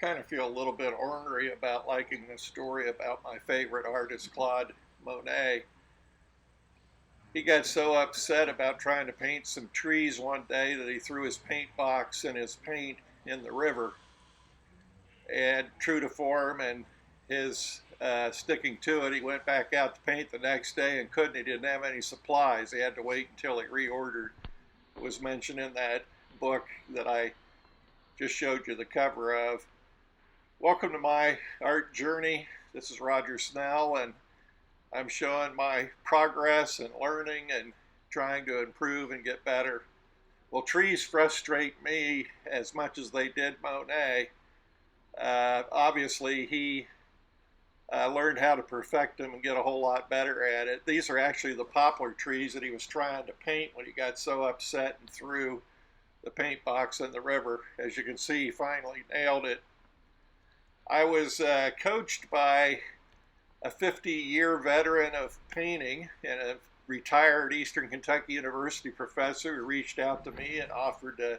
kind of feel a little bit ornery about liking this story about my favorite artist, Claude Monet. He got so upset about trying to paint some trees one day that he threw his paint box and his paint in the river. And true to form and his sticking to it, he went back out to paint the next day and couldn't. He didn't have any supplies. He had to wait until he reordered. It was mentioned in that book that I just showed you the cover of. Welcome to my art journey. This is Roger Snell, and I'm showing my progress and learning and trying to improve and get better. Well, trees frustrate me as much as they did Monet. Obviously, he learned how to perfect them and get a whole lot better at it. These are actually the poplar trees that he was trying to paint when he got so upset and threw the paint box in the river. As you can see, he finally nailed it. I was coached by a 50-year veteran of painting and a retired Eastern Kentucky University professor who reached out to me and offered to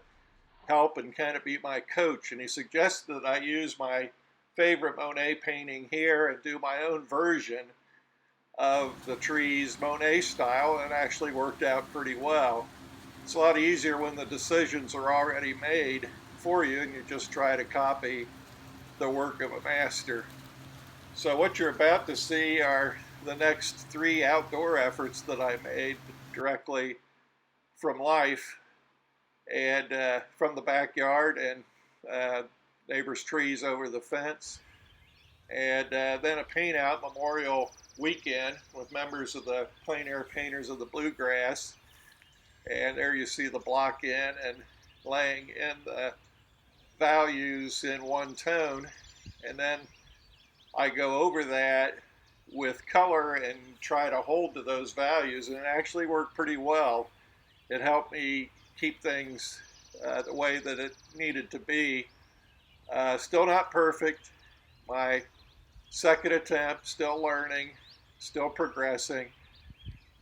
help and kind of be my coach. And he suggested that I use my favorite Monet painting here and do my own version of the trees Monet style, and it actually worked out pretty well. It's a lot easier when the decisions are already made for you and you just try to copy the work of a master. So what you're about to see are the next 3 outdoor efforts that I made directly from life and from the backyard and neighbors' trees over the fence. And then a paint out Memorial weekend with members of the Plein Air Painters of the Bluegrass. And there you see the block in and laying in the values in one tone. And then I go over that with color and try to hold to those values, and it actually worked pretty well. It helped me keep things the way that it needed to be. Still not perfect. My second attempt, still learning, still progressing.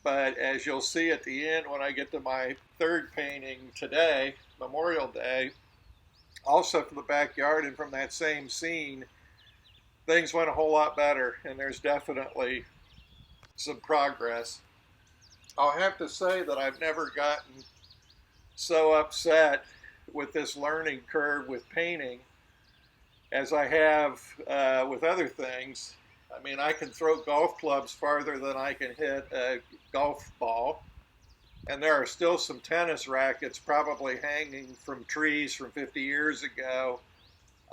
But as you'll see at the end when I get to my third painting today, Memorial Day, also from the backyard and from that same scene, things went a whole lot better, and there's definitely some progress. I'll have to say that I've never gotten so upset with this learning curve with painting as I have with other things. I mean, I can throw golf clubs farther than I can hit a golf ball. And there are still some tennis rackets probably hanging from trees from 50 years ago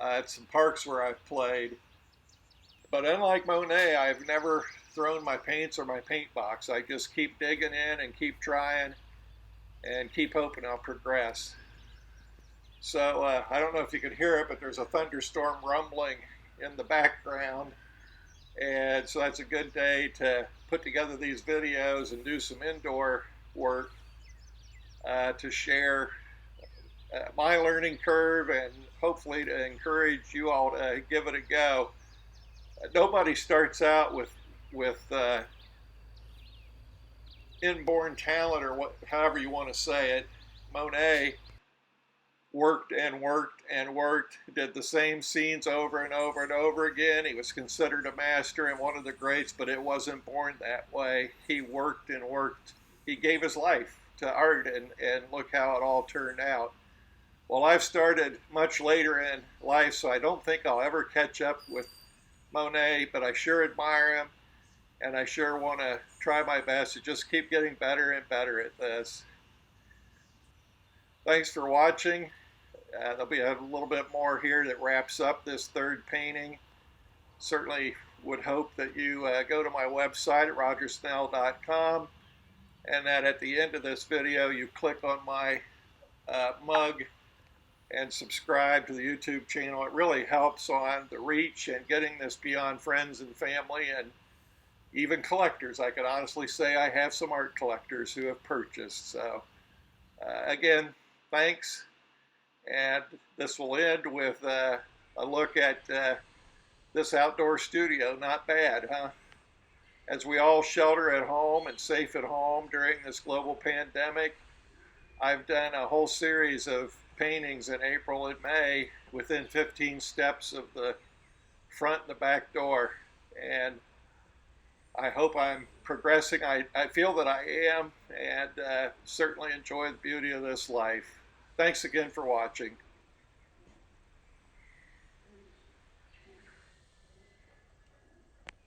at some parks where I've played. But unlike Monet, I've never thrown my paints or my paint box. I just keep digging in and keep trying and keep hoping I'll progress. So I don't know if you can hear it, but there's a thunderstorm rumbling in the background. And so that's a good day to put together these videos and do some indoor work to share my learning curve and hopefully to encourage you all to give it a go. Nobody starts out with inborn talent, or however you want to say it. Monet worked and worked and worked, did the same scenes over and over and over again. He was considered a master and one of the greats, but it wasn't born that way. He worked and worked. He gave his life to art, and look how it all turned out. Well, I've started much later in life, so I don't think I'll ever catch up with Monet, but I sure admire him, and I sure want to try my best to just keep getting better and better at this. Thanks for watching. There'll be a little bit more here that wraps up this third painting. Certainly would hope that you go to my website at rogersnell.com, and that at the end of this video you click on my mug and subscribe to the YouTube channel. It really helps on the reach and getting this beyond friends and family and even collectors. I can honestly say I have some art collectors who have purchased. So again, thanks. And this will end with a look at this outdoor studio. Not bad, huh? As we all shelter at home and safe at home during this global pandemic, I've done a whole series of paintings in April and May within 15 steps of the front and the back door. And I hope I'm progressing. I feel that I am, and certainly enjoy the beauty of this life. Thanks again for watching.